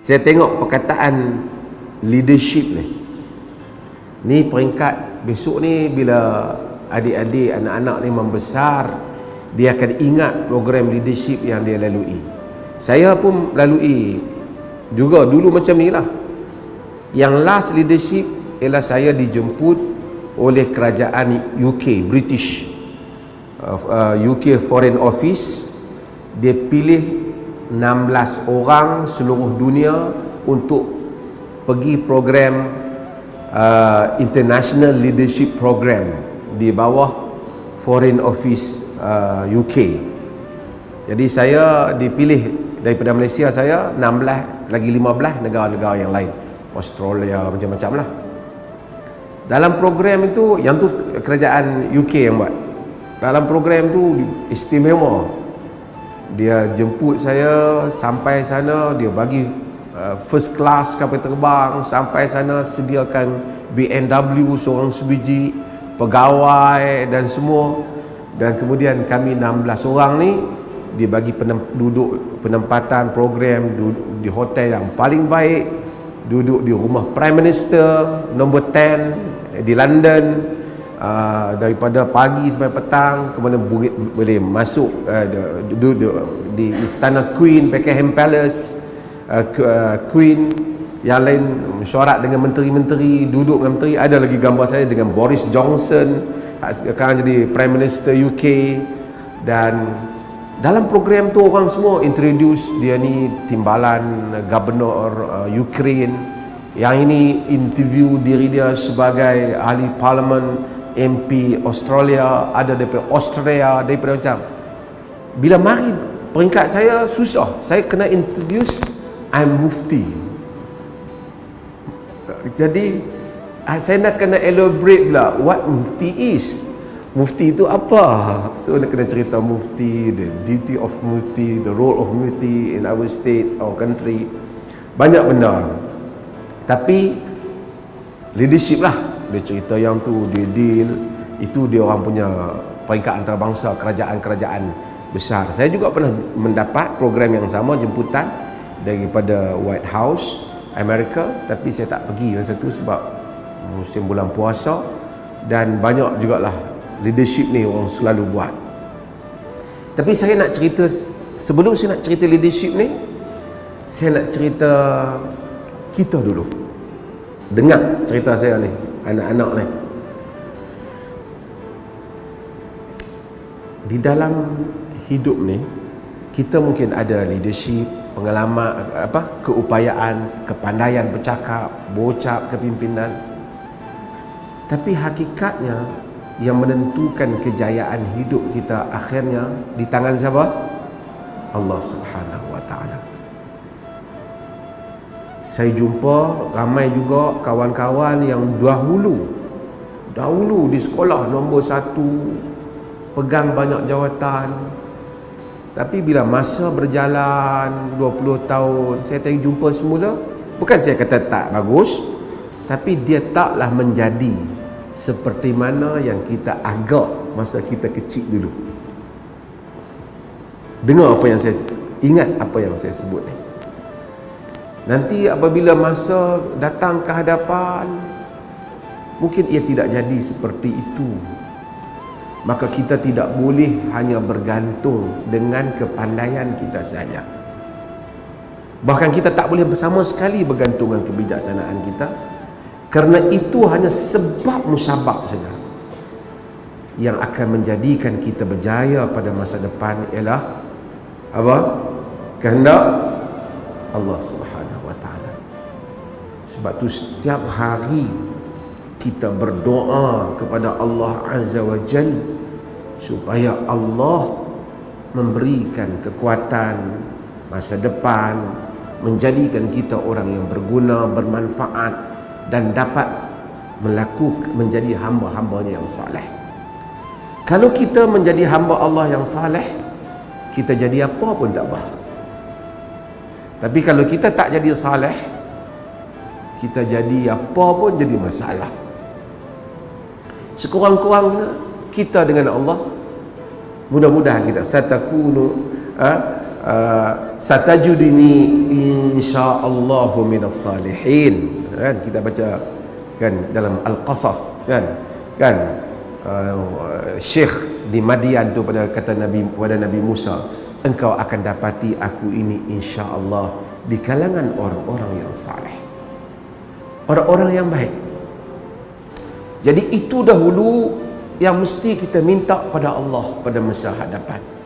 Saya tengok perkataan leadership ni peringkat besok ni, bila adik-adik, anak-anak ni membesar, dia akan ingat program leadership yang dia lalui. Saya pun lalui juga dulu macam ni lah. Yang last leadership ialah saya dijemput oleh kerajaan UK, British UK Foreign Office. Dia pilih 16 orang seluruh dunia untuk pergi program International Leadership Program di bawah Foreign Office UK. Jadi saya dipilih daripada Malaysia, saya 16 lagi 15 negara-negara yang lain, Australia, macam-macam lah. Dalam program itu, yang tu kerajaan UK yang buat. Dalam program tu istimewa. Dia jemput saya sampai sana, dia bagi first class kapal terbang sampai sana, sediakan BMW seorang sebiji, pegawai dan semua. Dan kemudian kami 16 orang ni dibagi duduk penempatan program di hotel yang paling baik, duduk di rumah Prime Minister nombor 10 di London, daripada pagi sampai petang. Kemudian boleh masuk duduk di Istana Queen, Buckingham Palace, Queen. Yang lain mesyuarat dengan menteri-menteri, duduk dengan menteri. Ada lagi gambar saya dengan Boris Johnson, sekarang jadi Prime Minister UK. Dan dalam program tu orang semua introduce dia ni timbalan Gubernur Ukraine, yang ini interview diri dia sebagai ahli parlimen, MP Australia, ada daripada Austria, daripada macam. Bila mari peringkat saya susah, saya kena introduce I'm Mufti. Jadi saya nak kena elaborate pula what Mufti is. Mufti itu apa? So nak kena cerita Mufti, the duty of Mufti, the role of Mufti in our state or country. Banyak benda. Tapi leadership lah, dia cerita yang tu, dia deal. Itu dia orang punya peringkat antarabangsa, kerajaan-kerajaan besar. Saya juga pernah mendapat program yang sama, jemputan daripada White House Amerika, tapi saya tak pergi masa tu sebab musim bulan puasa. Dan banyak jugalah leadership ni orang selalu buat. Tapi saya nak cerita, sebelum saya nak cerita leadership ni, saya nak cerita kita dulu. Dengar cerita saya ni, anak-anak ni. Di dalam hidup ni, kita mungkin ada leadership, pengalaman, keupayaan, kepandaian bercakap, bocap, kepimpinan. Tapi hakikatnya yang menentukan kejayaan hidup kita akhirnya di tangan siapa? Allah Subhanahu wa taala. Saya jumpa ramai juga kawan-kawan yang dahulu di sekolah nombor 1, pegang banyak jawatan. Tapi bila masa berjalan 20 tahun, saya tengok jumpa semula, bukan saya kata tak bagus, tapi dia taklah menjadi seperti mana yang kita agak masa kita kecil dulu. Dengar apa yang saya, ingat apa yang saya sebut ni. Nanti apabila masa datang ke hadapan, mungkin ia tidak jadi seperti itu. Maka kita tidak boleh hanya bergantung dengan kepandaian kita saja. Bahkan kita tak boleh bersama sekali bergantung dengan kebijaksanaan kita, kerana itu hanya sebab musabab saja. Yang akan menjadikan kita berjaya pada masa depan ialah apa? Kehendak Allah Subhanahu wa taala. Sebab tu setiap hari kita berdoa kepada Allah Azza wa Jalla supaya Allah memberikan kekuatan masa depan, menjadikan kita orang yang berguna, bermanfaat dan dapat menjadi hamba-hambanya yang saleh. Kalau kita menjadi hamba Allah yang saleh, kita jadi apa pun tak apa. Tapi kalau kita tak jadi saleh, kita jadi apa pun jadi masalah. Sekurang-kurangnya kita dengan Allah, mudah-mudahan kita satakunu satajudini insyaallahu minas salihin, kan kita baca kan dalam Al-Qasas, kan Syekh di Madian tu pada kata Nabi Musa, engkau akan dapati aku ini insya-Allah di kalangan orang-orang yang saleh, orang-orang yang baik. Jadi itu dahulu yang mesti kita minta pada Allah pada masa hadapan.